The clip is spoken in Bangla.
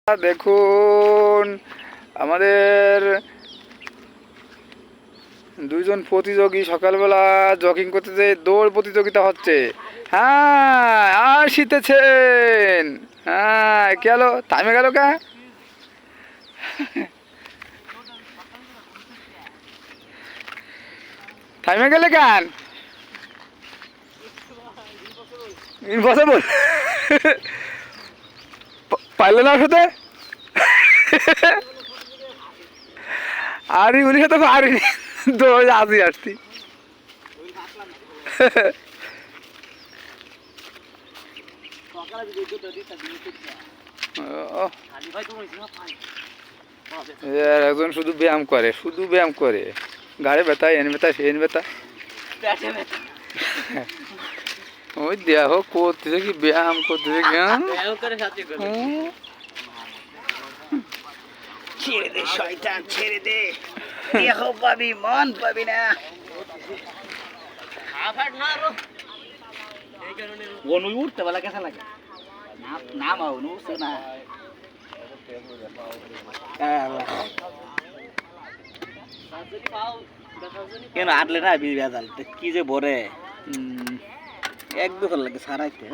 দেখুন আমাদের দুইজন প্রতিযোগী সকালবেলা জগিং করতে যে দৌড় প্রতিযোগিতা হচ্ছে। হ্যাঁ আর শীতেছেন। হ্যাঁ গেল টাইমে গেল কা টাইমে গেলে কেন ইম্পসিবল পারলে না সাথে আরে উনি সাথে পারিনি তো আজই আসছি। একজন শুধু ব্যায়াম করে গাড়ি ব্যথা এন ব্যথা সেন ব্যথা ওই দেহ করতেছে কি ব্যায়াম করতেছে কি ছেড়ে দে শয়তান ছেড়ে দে দেহ পাবি মন পাবি না অনু উঠতে বলা কেসা লাগে নাম অনু শোনা কেন আটলে না বেজাল কি যে ভরে এক দুপুর লাগে সারাইতে